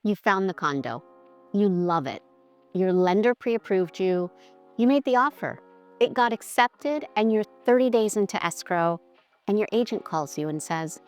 You found the condo. You love it. Your lender pre-approved you. You made the offer. It got accepted and you're 30 days into escrow and your agent calls you and says,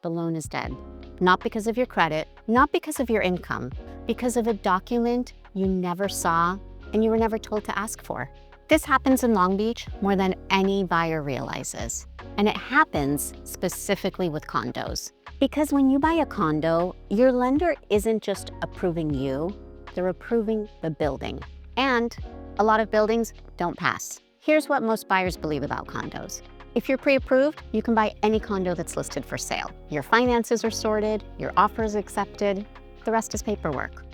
the loan is dead. Not because of your credit, not because of your income, because of a document you never saw and you were never told to ask for. This happens in Long Beach more than any buyer realizes. And it happens specifically with condos. Because when you buy a condo, your lender isn't just approving you, they're approving the building. And a lot of buildings don't pass. Here's what most buyers believe about condos. If you're pre-approved, you can buy any condo that's listed for sale. Your finances are sorted, your offer is accepted, the rest is paperwork.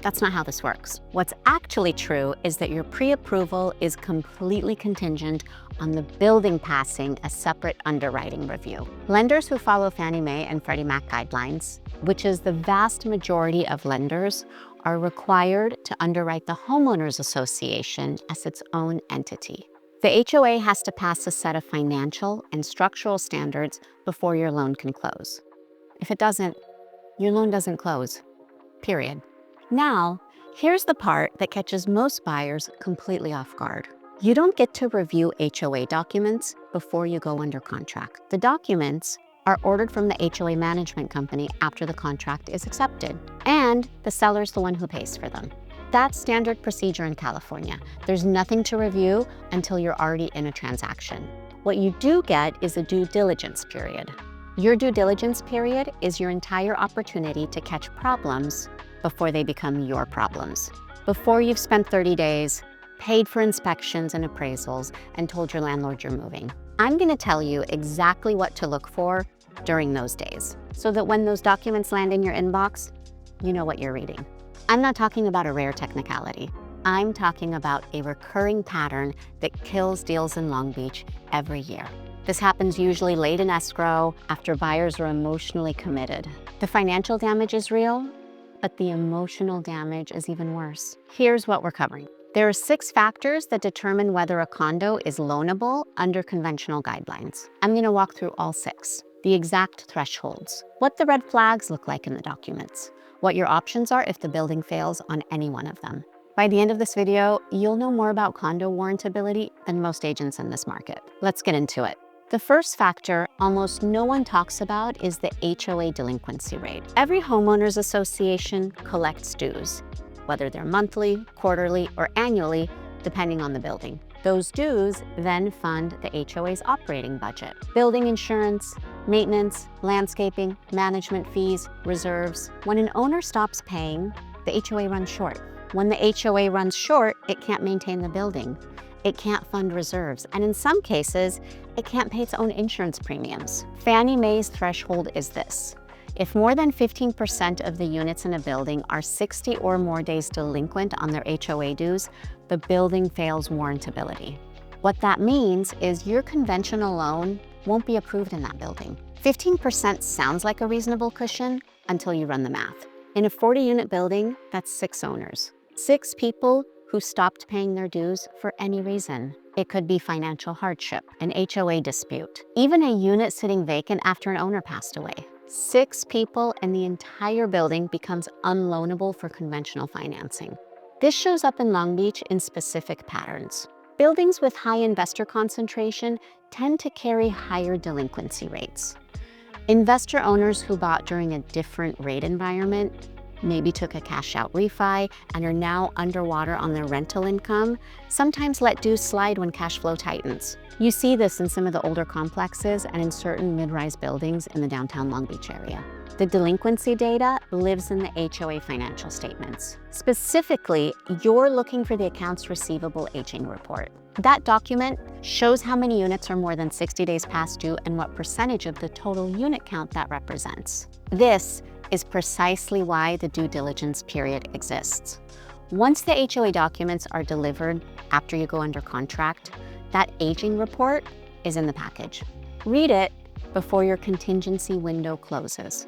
That's not how this works. What's actually true is that your pre-approval is completely contingent on the building passing a separate underwriting review. Lenders who follow Fannie Mae and Freddie Mac guidelines, which is the vast majority of lenders, are required to underwrite the Homeowners Association as its own entity. The HOA has to pass a set of financial and structural standards before your loan can close. If it doesn't, your loan doesn't close, period. Now, here's the part that catches most buyers completely off guard. You don't get to review HOA documents before you go under contract. The documents are ordered from the HOA management company after the contract is accepted, and the seller's the one who pays for them. That's standard procedure in California. There's nothing to review until you're already in a transaction. What you do get is a due diligence period. Your due diligence period is your entire opportunity to catch problems before they become your problems. Before you've spent 30 days, paid for inspections and appraisals, and told your landlord you're moving. I'm gonna tell you exactly what to look for during those days, so that when those documents land in your inbox, you know what you're reading. I'm not talking about a rare technicality. I'm talking about a recurring pattern that kills deals in Long Beach every year. This happens usually late in escrow, after buyers are emotionally committed. The financial damage is real, but the emotional damage is even worse. Here's what we're covering. There are 6 factors that determine whether a condo is loanable under conventional guidelines. I'm gonna walk through all 6. The exact thresholds, what the red flags look like in the documents, what your options are if the building fails on any one of them. By the end of this video, you'll know more about condo warrantability than most agents in this market. Let's get into it. The first factor almost no one talks about is the HOA delinquency rate. Every homeowners association collects dues, whether they're monthly, quarterly, or annually, depending on the building. Those dues then fund the HOA's operating budget. Building insurance, maintenance, landscaping, management fees, reserves. When an owner stops paying, the HOA runs short. When the HOA runs short, it can't maintain the building. It can't fund reserves, and in some cases, it can't pay its own insurance premiums. Fannie Mae's threshold is this. If more than 15% of the units in a building are 60 or more days delinquent on their HOA dues, the building fails warrantability. What that means is your conventional loan won't be approved in that building. 15% sounds like a reasonable cushion until you run the math. In a 40-unit building, that's 6 owners. 6 people who stopped paying their dues for any reason. It could be financial hardship, an HOA dispute, even a unit sitting vacant after an owner passed away. 6 people and the entire building becomes unloanable for conventional financing. This shows up in Long Beach in specific patterns. Buildings with high investor concentration tend to carry higher delinquency rates. Investor owners who bought during a different rate environment, maybe took a cash out refi and are now underwater on their rental income, sometimes let dues slide when cash flow tightens. You see this in some of the older complexes and in certain mid-rise buildings in the downtown Long Beach area. The delinquency data lives in the HOA financial statements. Specifically, you're looking for the accounts receivable aging report. That document shows how many units are more than 60 days past due and what percentage of the total unit count that represents. This is precisely why the due diligence period exists. Once the HOA documents are delivered after you go under contract, that aging report is in the package. Read it before your contingency window closes.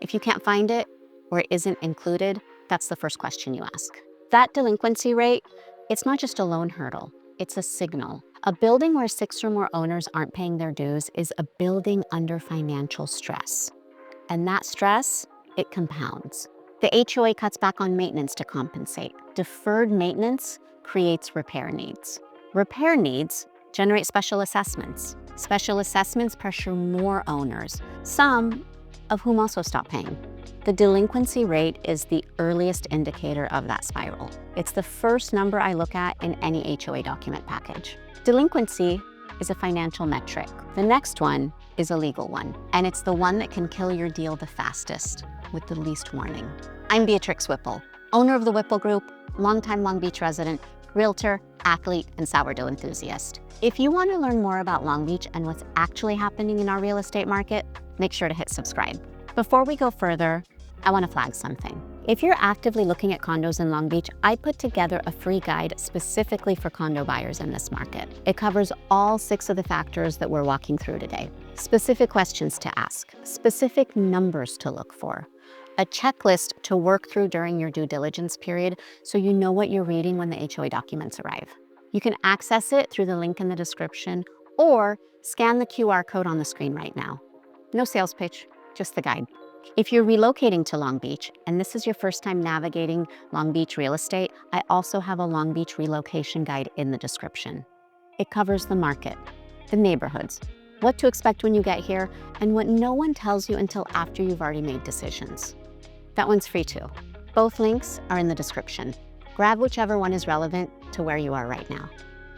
If you can't find it or it isn't included, that's the first question you ask. That delinquency rate, it's not just a loan hurdle, it's a signal. A building where 6 or more owners aren't paying their dues is a building under financial stress. And that stress, it compounds. The HOA cuts back on maintenance to compensate. Deferred maintenance creates repair needs. Repair needs generate special assessments. Special assessments pressure more owners, some of whom also stop paying. The delinquency rate is the earliest indicator of that spiral. It's the first number I look at in any HOA document package. Delinquency is a financial metric. The next one is a legal one, and it's the one that can kill your deal the fastest with the least warning. I'm Beatrix Whipple, owner of the Whipple Group, longtime Long Beach resident, realtor, athlete, and sourdough enthusiast. If you want to learn more about Long Beach and what's actually happening in our real estate market, make sure to hit subscribe. Before we go further, I want to flag something. If you're actively looking at condos in Long Beach, I put together a free guide specifically for condo buyers in this market. It covers all 6 of the factors that we're walking through today. Specific questions to ask, specific numbers to look for, a checklist to work through during your due diligence period so you know what you're reading when the HOA documents arrive. You can access it through the link in the description or scan the QR code on the screen right now. No sales pitch, just the guide. If you're relocating to Long Beach and this is your first time navigating Long Beach real estate, I also have a Long Beach relocation guide in the description. It covers the market, the neighborhoods, what to expect when you get here, and what no one tells you until after you've already made decisions. That one's free too. Both links are in the description. Grab whichever one is relevant to where you are right now.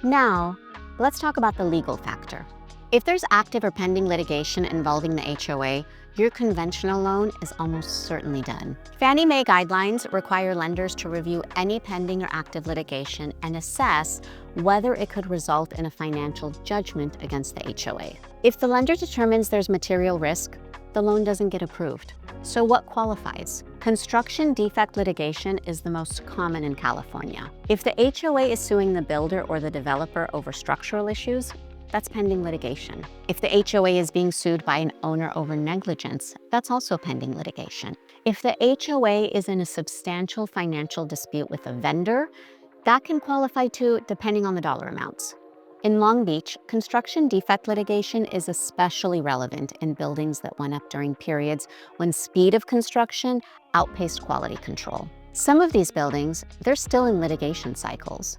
Now, let's talk about the legal factor. If there's active or pending litigation involving the HOA, your conventional loan is almost certainly done. Fannie Mae guidelines require lenders to review any pending or active litigation and assess whether it could result in a financial judgment against the HOA. If the lender determines there's material risk, the loan doesn't get approved. So what qualifies? Construction defect litigation is the most common in California. If the HOA is suing the builder or the developer over structural issues, that's pending litigation. If the HOA is being sued by an owner over negligence, that's also pending litigation. If the HOA is in a substantial financial dispute with a vendor, that can qualify too, depending on the dollar amounts. In Long Beach, construction defect litigation is especially relevant in buildings that went up during periods when speed of construction outpaced quality control. Some of these buildings, they're still in litigation cycles.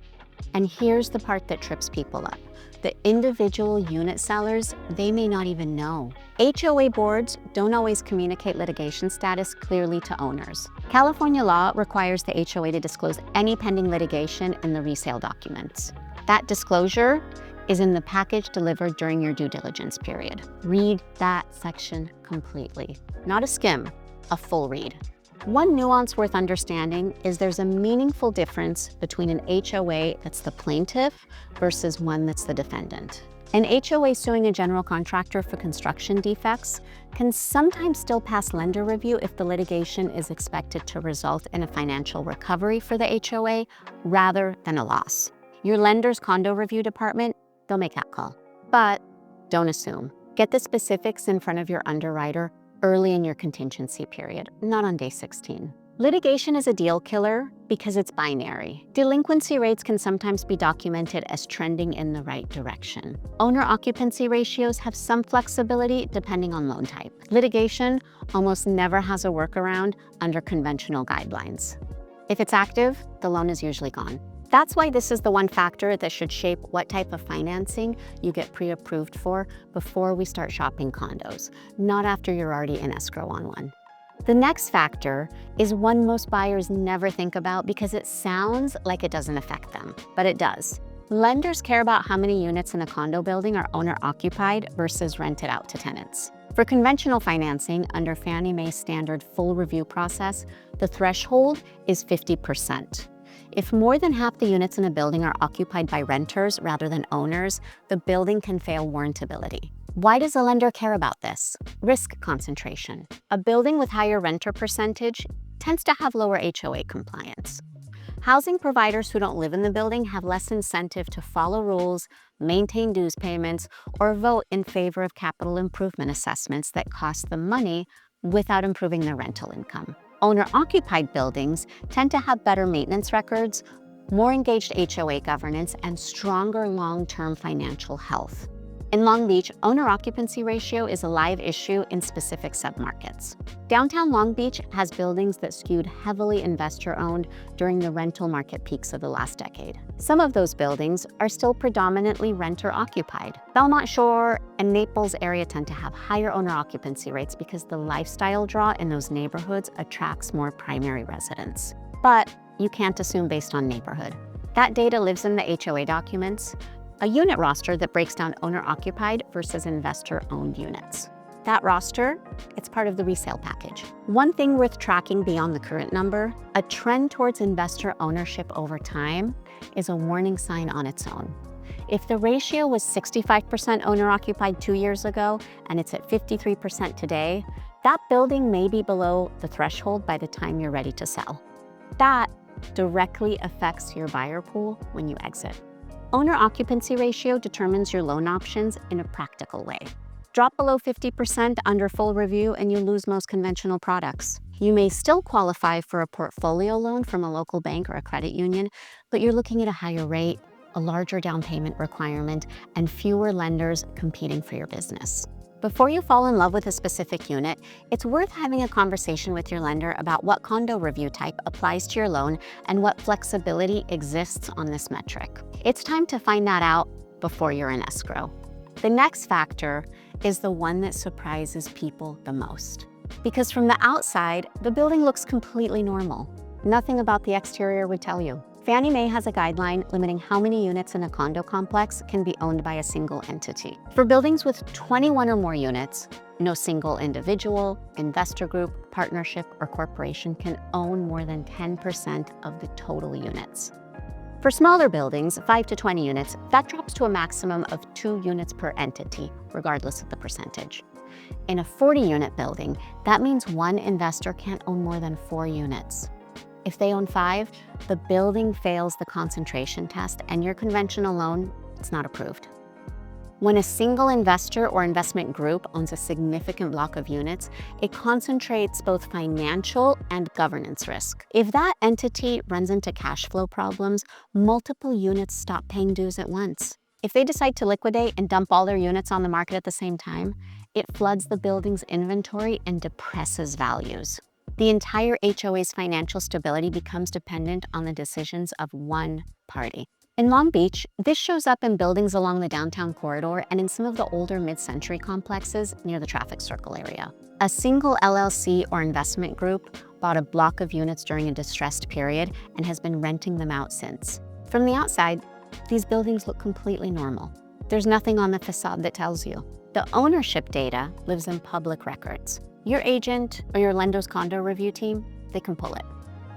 And here's the part that trips people up. The individual unit sellers, they may not even know. HOA boards don't always communicate litigation status clearly to owners. California law requires the HOA to disclose any pending litigation in the resale documents. That disclosure is in the package delivered during your due diligence period. Read that section completely. Not a skim, a full read. One nuance worth understanding is there's a meaningful difference between an HOA that's the plaintiff versus one that's the defendant. An HOA suing a general contractor for construction defects can sometimes still pass lender review if the litigation is expected to result in a financial recovery for the HOA rather than a loss. Your lender's condo review department, they'll make that call. But don't assume. Get the specifics in front of your underwriter early in your contingency period, not on day 16. Litigation is a deal killer because it's binary. Delinquency rates can sometimes be documented as trending in the right direction. Owner occupancy ratios have some flexibility depending on loan type. Litigation almost never has a workaround under conventional guidelines. If it's active, the loan is usually gone. That's why this is the one factor that should shape what type of financing you get pre-approved for before we start shopping condos, not after you're already in escrow on one. The next factor is one most buyers never think about because it sounds like it doesn't affect them, but it does. Lenders care about how many units in a condo building are owner-occupied versus rented out to tenants. For conventional financing, under Fannie Mae's standard full review process, the threshold is 50%. If more than half the units in a building are occupied by renters rather than owners, the building can fail warrantability. Why does a lender care about this? Risk concentration. A building with higher renter percentage tends to have lower HOA compliance. Housing providers who don't live in the building have less incentive to follow rules, maintain dues payments, or vote in favor of capital improvement assessments that cost them money without improving their rental income. Owner-occupied buildings tend to have better maintenance records, more engaged HOA governance, and stronger long-term financial health. In Long Beach, owner-occupancy ratio is a live issue in specific submarkets. Downtown Long Beach has buildings that skewed heavily investor-owned during the rental market peaks of the last decade. Some of those buildings are still predominantly renter-occupied. Belmont Shore and Naples area tend to have higher owner-occupancy rates because the lifestyle draw in those neighborhoods attracts more primary residents. But you can't assume based on neighborhood. That data lives in the HOA documents, a unit roster that breaks down owner-occupied versus investor-owned units. That roster, it's part of the resale package. One thing worth tracking beyond the current number, a trend towards investor ownership over time is a warning sign on its own. If the ratio was 65% owner-occupied 2 years ago and it's at 53% today, that building may be below the threshold by the time you're ready to sell. That directly affects your buyer pool when you exit. Owner-occupancy ratio determines your loan options in a practical way. Drop below 50% under full review and you lose most conventional products. You may still qualify for a portfolio loan from a local bank or a credit union, but you're looking at a higher rate, a larger down payment requirement, and fewer lenders competing for your business. Before you fall in love with a specific unit, it's worth having a conversation with your lender about what condo review type applies to your loan and what flexibility exists on this metric. It's time to find that out before you're in escrow. The next factor is the one that surprises people the most. Because from the outside, the building looks completely normal. Nothing about the exterior would tell you. Fannie Mae has a guideline limiting how many units in a condo complex can be owned by a single entity. For buildings with 21 or more units, no single individual, investor group, partnership, or corporation can own more than 10% of the total units. For smaller buildings, 5 to 20 units, that drops to a maximum of 2 units per entity, regardless of the percentage. In a 40-unit building, that means one investor can't own more than 4 units. If they own 5, the building fails the concentration test and your conventional loan, it's not approved. When a single investor or investment group owns a significant block of units, it concentrates both financial and governance risk. If that entity runs into cash flow problems, multiple units stop paying dues at once. If they decide to liquidate and dump all their units on the market at the same time, it floods the building's inventory and depresses values. The entire HOA's financial stability becomes dependent on the decisions of one party. In Long Beach, this shows up in buildings along the downtown corridor and in some of the older mid-century complexes near the traffic circle area. A single LLC or investment group bought a block of units during a distressed period and has been renting them out since. From the outside, these buildings look completely normal. There's nothing on the facade that tells you. The ownership data lives in public records. Your agent or your lender's condo review team, they can pull it.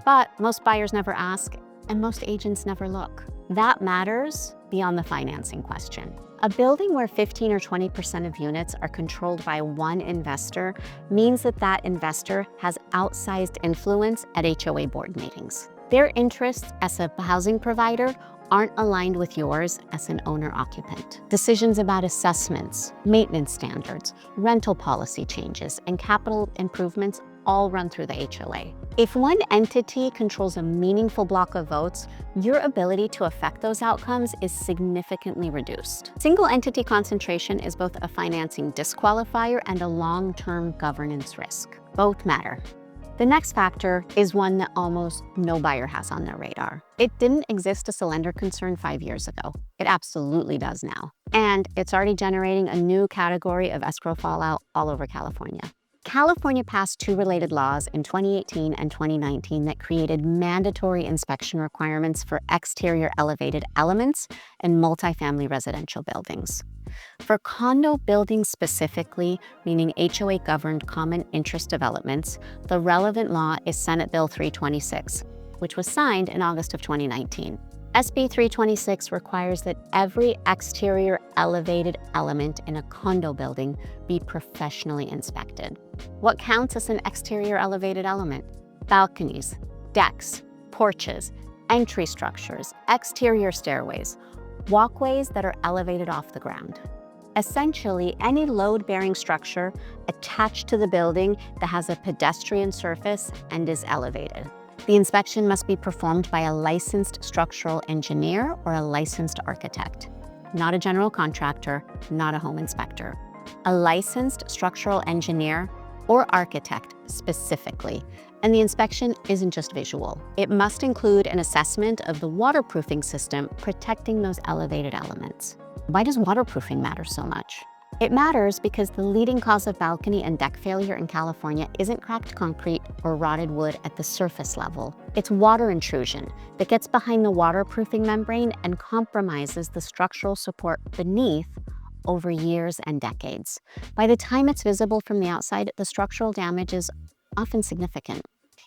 But most buyers never ask, and most agents never look. That matters beyond the financing question. A building where 15 or 20% of units are controlled by one investor means that that investor has outsized influence at HOA board meetings. Their interests as a housing provider aren't aligned with yours as an owner-occupant. Decisions about assessments, maintenance standards, rental policy changes, and capital improvements all run through the HOA. If one entity controls a meaningful block of votes, your ability to affect those outcomes is significantly reduced. Single entity concentration is both a financing disqualifier and a long-term governance risk. Both matter. The next factor is one that almost no buyer has on their radar. It didn't exist as a lender concern 5 years ago. It absolutely does now. And it's already generating a new category of escrow fallout all over California. California passed 2 related laws in 2018 and 2019 that created mandatory inspection requirements for exterior elevated elements in multifamily residential buildings. For condo buildings specifically, meaning HOA-governed common interest developments, the relevant law is Senate Bill 326, which was signed in August of 2019. SB 326 requires that every exterior elevated element in a condo building be professionally inspected. What counts as an exterior elevated element? Balconies, decks, porches, entry structures, exterior stairways, walkways that are elevated off the ground. Essentially, any load-bearing structure attached to the building that has a pedestrian surface and is elevated. The inspection must be performed by a licensed structural engineer or a licensed architect. not a general contractor, not a home inspector. A licensed structural engineer or architect specifically. And the inspection isn't just visual. It must include an assessment of the waterproofing system protecting those elevated elements. Why does waterproofing matter so much? It matters because the leading cause of balcony and deck failure in California isn't cracked concrete or rotted wood at the surface level. It's water intrusion that gets behind the waterproofing membrane and compromises the structural support beneath over years and decades. By the time it's visible from the outside, the structural damage is often significant.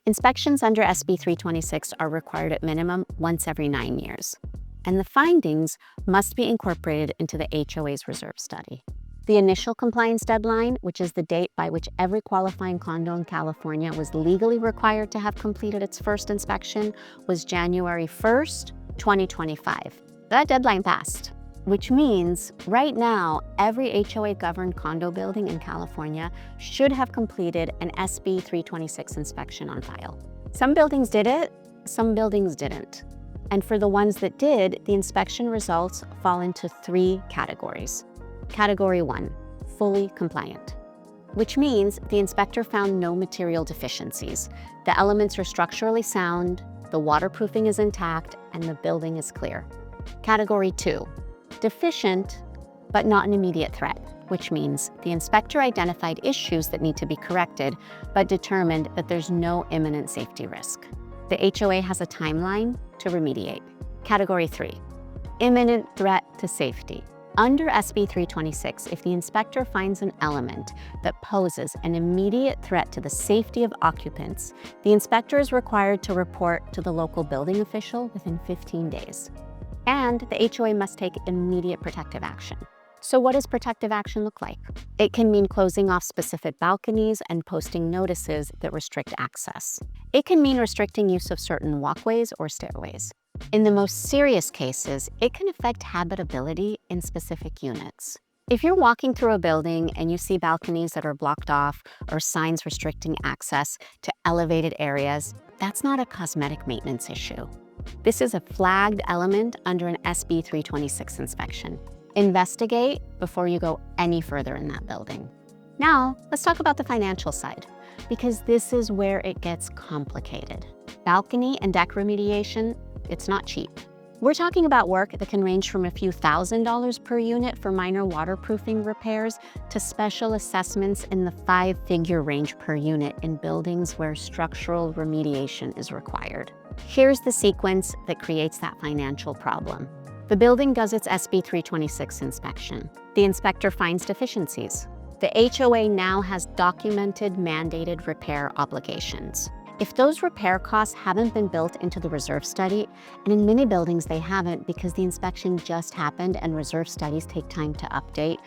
Inspections under SB 326 are required at minimum once every 9 years, and the findings must be incorporated into the HOA's reserve study. The initial compliance deadline, which is the date by which every qualifying condo in California was legally required to have completed its first inspection, was January 1st, 2025. That deadline passed, which means right now, every HOA-governed condo building in California should have completed an SB 326 inspection on file. Some buildings did it, some buildings didn't. And for the ones that did, the inspection results fall into 3 categories. Category 1, fully compliant, which means the inspector found no material deficiencies. The elements are structurally sound, the waterproofing is intact, and the building is clear. Category 2, deficient, but not an immediate threat, which means the inspector identified issues that need to be corrected, but determined that there's no imminent safety risk. The HOA has a timeline to remediate. Category 3, imminent threat to safety. Under SB 326, if the inspector finds an element that poses an immediate threat to the safety of occupants, the inspector is required to report to the local building official within 15 days. And the HOA must take immediate protective action. So what does protective action look like? It can mean closing off specific balconies and posting notices that restrict access. It can mean restricting use of certain walkways or stairways. In the most serious cases, it can affect habitability in specific units. If you're walking through a building and you see balconies that are blocked off or signs restricting access to elevated areas, that's not a cosmetic maintenance issue. This is a flagged element under an SB 326 inspection. Investigate before you go any further in that building. Now, let's talk about the financial side, because this is where it gets complicated. Balcony and deck remediation, it's not cheap. We're talking about work that can range from a few $1,000s per unit for minor waterproofing repairs to special assessments in the 5-figure range per unit in buildings where structural remediation is required. Here's the sequence that creates that financial problem. The building does its SB 326 inspection. The inspector finds deficiencies. The HOA now has documented mandated repair obligations. If those repair costs haven't been built into the reserve study, and in many buildings they haven't because the inspection just happened and reserve studies take time to update,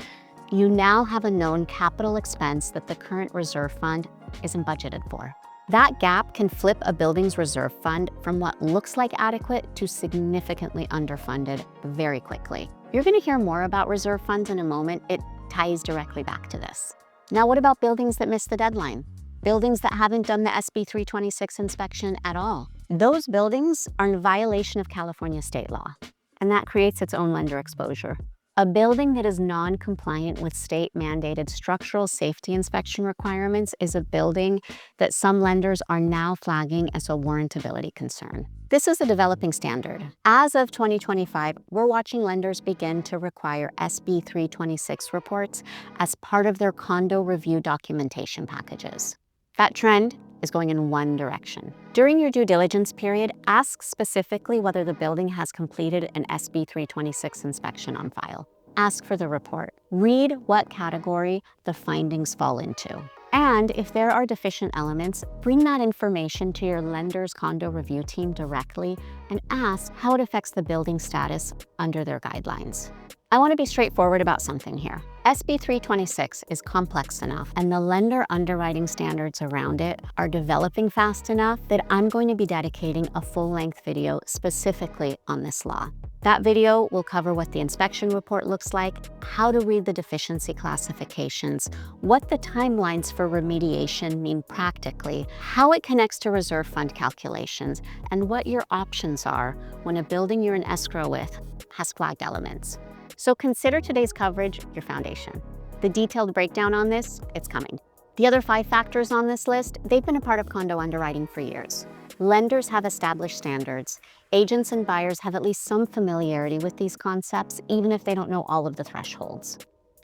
you now have a known capital expense that the current reserve fund isn't budgeted for. That gap can flip a building's reserve fund from what looks like adequate to significantly underfunded very quickly. You're going to hear more about reserve funds in a moment. It ties directly back to this. Now, what about buildings that miss the deadline? Buildings that haven't done the SB 326 inspection at all? Those buildings are in violation of California state law, and that creates its own lender exposure. A building that is non-compliant with state-mandated structural safety inspection requirements is a building that some lenders are now flagging as a warrantability concern. This is a developing standard. As of 2025, we're watching lenders begin to require SB 326 reports as part of their condo review documentation packages. That trend is going in one direction. During your due diligence period, ask specifically whether the building has completed an SB 326 inspection on file. Ask for the report. Read what category the findings fall into. And if there are deficient elements, bring that information to your lender's condo review team directly and ask how it affects the building status under their guidelines. I want to be straightforward about something here. SB 326 is complex enough, and the lender underwriting standards around it are developing fast enough that I'm going to be dedicating a full-length video specifically on this law. That video will cover what the inspection report looks like, how to read the deficiency classifications, what the timelines for remediation mean practically, how it connects to reserve fund calculations, and what your options are when a building you're in escrow with has flagged elements. So consider today's coverage your foundation. The detailed breakdown on this, it's coming. The other 5 factors on this list, they've been a part of condo underwriting for years. Lenders have established standards. Agents and buyers have at least some familiarity with these concepts, even if they don't know all of the thresholds.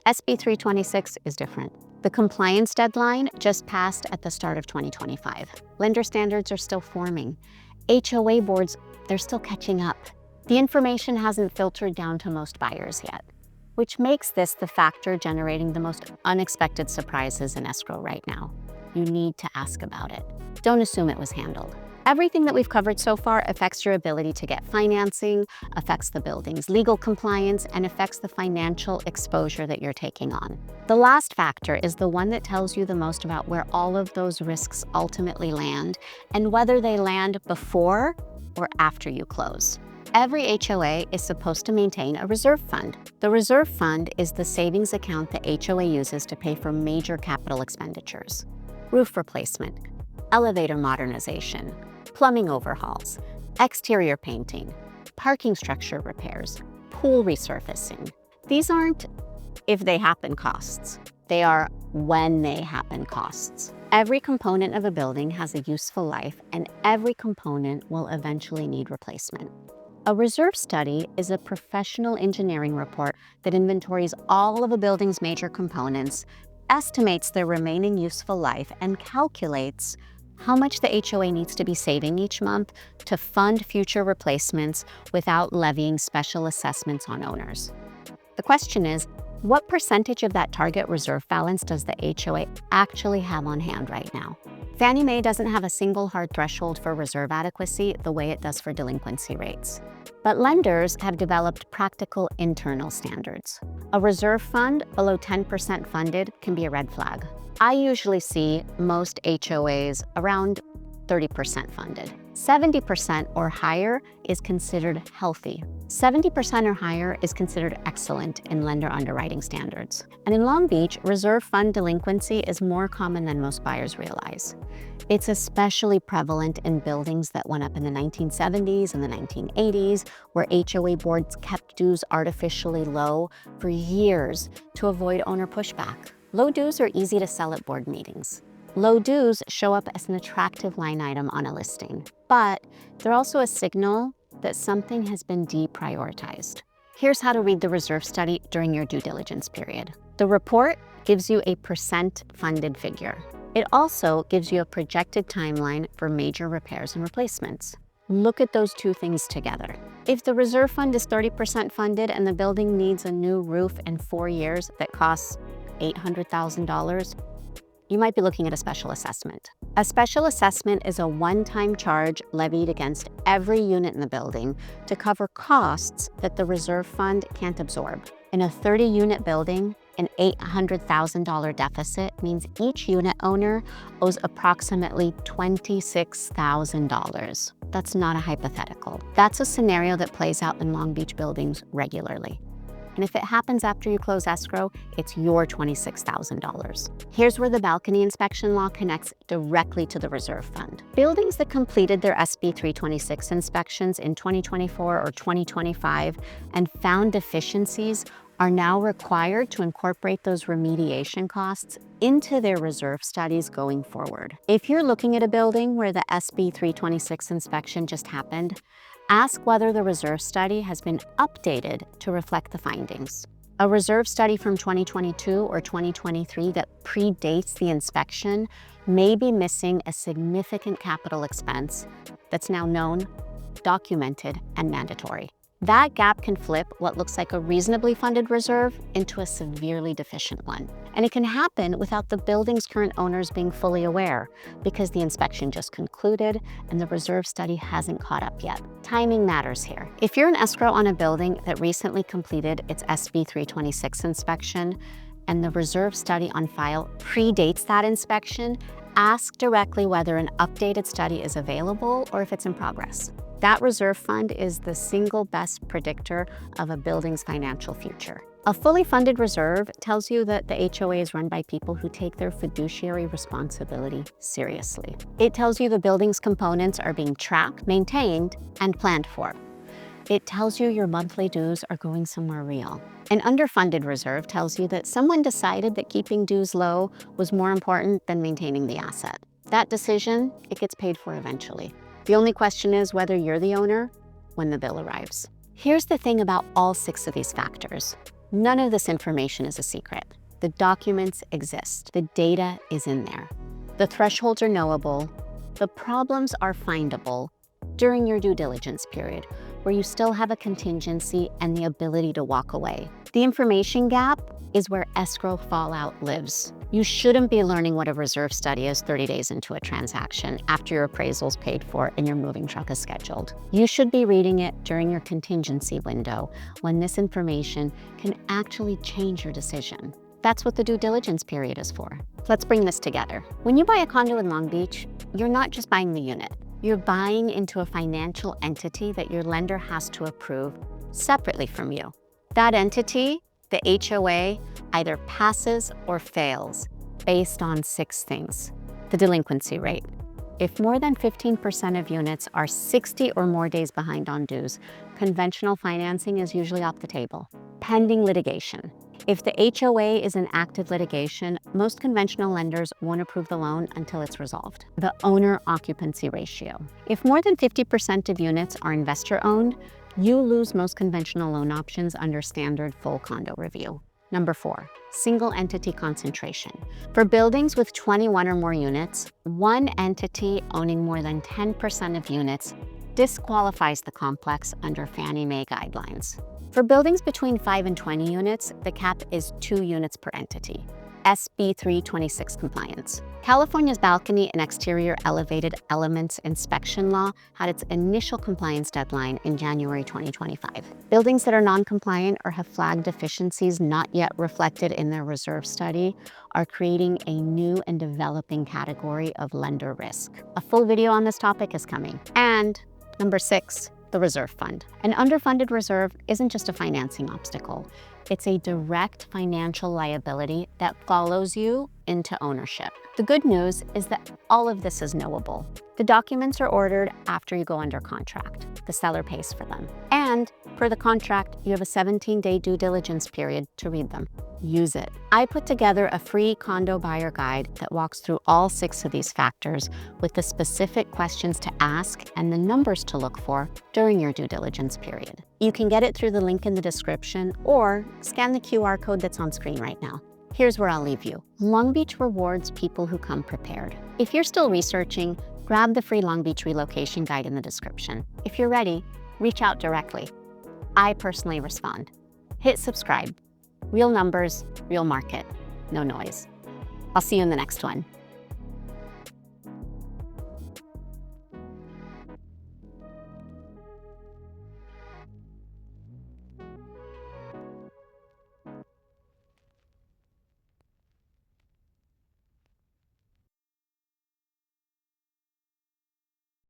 SB 326 is different. The compliance deadline just passed at the start of 2025. Lender standards are still forming. HOA boards, they're still catching up. The information hasn't filtered down to most buyers yet, which makes this the factor generating the most unexpected surprises in escrow right now. You need to ask about it. Don't assume it was handled. Everything that we've covered so far affects your ability to get financing, affects the building's legal compliance, and affects the financial exposure that you're taking on. The last factor is the one that tells you the most about where all of those risks ultimately land and whether they land before or after you close. Every HOA is supposed to maintain a reserve fund. The reserve fund is the savings account the HOA uses to pay for major capital expenditures: roof replacement, elevator modernization, plumbing overhauls, exterior painting, parking structure repairs, pool resurfacing. These aren't if they happen costs. They are when they happen costs. Every component of a building has a useful life, and every component will eventually need replacement. A reserve study is a professional engineering report that inventories all of a building's major components, estimates their remaining useful life, and calculates how much the HOA needs to be saving each month to fund future replacements without levying special assessments on owners. The question is, what percentage of that target reserve balance does the HOA actually have on hand right now? Fannie Mae doesn't have a single hard threshold for reserve adequacy the way it does for delinquency rates. But lenders have developed practical internal standards. A reserve fund below 10% funded can be a red flag. I usually see most HOAs around 30% funded. 70% or higher is considered healthy. 70% or higher is considered excellent in lender underwriting standards. And in Long Beach, reserve fund delinquency is more common than most buyers realize. It's especially prevalent in buildings that went up in the 1970s and the 1980s, where HOA boards kept dues artificially low for years to avoid owner pushback. Low dues are easy to sell at board meetings. Low dues show up as an attractive line item on a listing, but they're also a signal that something has been deprioritized. Here's how to read the reserve study during your due diligence period. The report gives you a percent funded figure. It also gives you a projected timeline for major repairs and replacements. Look at those two things together. If the reserve fund is 30% funded and the building needs a new roof in 4 years that costs $800,000, you might be looking at a special assessment. A special assessment is a one-time charge levied against every unit in the building to cover costs that the reserve fund can't absorb. In a 30-unit building, an $800,000 deficit means each unit owner owes approximately $26,000. That's not a hypothetical. That's a scenario that plays out in Long Beach buildings regularly. And if it happens after you close escrow, it's your $26,000. Here's where the balcony inspection law connects directly to the reserve fund. Buildings that completed their SB 326 inspections in 2024 or 2025 and found deficiencies are now required to incorporate those remediation costs into their reserve studies going forward. If you're looking at a building where the SB 326 inspection just happened, ask whether the reserve study has been updated to reflect the findings. A reserve study from 2022 or 2023 that predates the inspection may be missing a significant capital expense that's now known, documented, and mandatory. That gap can flip what looks like a reasonably funded reserve into a severely deficient one. And it can happen without the building's current owners being fully aware, because the inspection just concluded and the reserve study hasn't caught up yet. Timing matters here. If you're an escrow on a building that recently completed its SB 326 inspection and the reserve study on file predates that inspection, ask directly whether an updated study is available or if it's in progress. That reserve fund is the single best predictor of a building's financial future. A fully funded reserve tells you that the HOA is run by people who take their fiduciary responsibility seriously. It tells you the building's components are being tracked, maintained, and planned for. It tells you your monthly dues are going somewhere real. An underfunded reserve tells you that someone decided that keeping dues low was more important than maintaining the asset. That decision, it gets paid for eventually. The only question is whether you're the owner when the bill arrives. Here's the thing about all 6 of these factors. None of this information is a secret. The documents exist. The data is in there. The thresholds are knowable. The problems are findable during your due diligence period, where you still have a contingency and the ability to walk away. The information gap is where escrow fallout lives. You shouldn't be learning what a reserve study is 30 days into a transaction after your appraisal's paid for and your moving truck is scheduled. You should be reading it during your contingency window when this information can actually change your decision. That's what the due diligence period is for. Let's bring this together. When you buy a condo in Long Beach, you're not just buying the unit. You're buying into a financial entity that your lender has to approve separately from you. That entity, the HOA, either passes or fails based on 6 things. The delinquency rate. If more than 15% of units are 60 or more days behind on dues, conventional financing is usually off the table. Pending litigation. If the HOA is in active litigation, most conventional lenders won't approve the loan until it's resolved. The owner occupancy ratio. If more than 50% of units are investor-owned, you lose most conventional loan options under standard full condo review. Number 4, single entity concentration. For buildings with 21 or more units, one entity owning more than 10% of units disqualifies the complex under Fannie Mae guidelines. For buildings between 5 and 20 units, the cap is 2 units per entity. SB 326 compliance. California's balcony and exterior elevated elements inspection law had its initial compliance deadline in January 2025. Buildings that are non-compliant or have flagged deficiencies not yet reflected in their reserve study are creating a new and developing category of lender risk. A full video on this topic is coming. And number 6, the reserve fund. An underfunded reserve isn't just a financing obstacle. It's a direct financial liability that follows you into ownership. The good news is that all of this is knowable. The documents are ordered after you go under contract. The seller pays for them. And per the contract, you have a 17-day due diligence period to read them. Use it. I put together a free condo buyer guide that walks through all 6 of these factors with the specific questions to ask and the numbers to look for during your due diligence period. You can get it through the link in the description or scan the QR code that's on screen right now. Here's where I'll leave you. Long Beach rewards people who come prepared. If you're still researching, grab the free Long Beach relocation guide in the description. If you're ready, reach out directly. I personally respond. Hit subscribe. Real numbers, real market, no noise. I'll see you in the next one.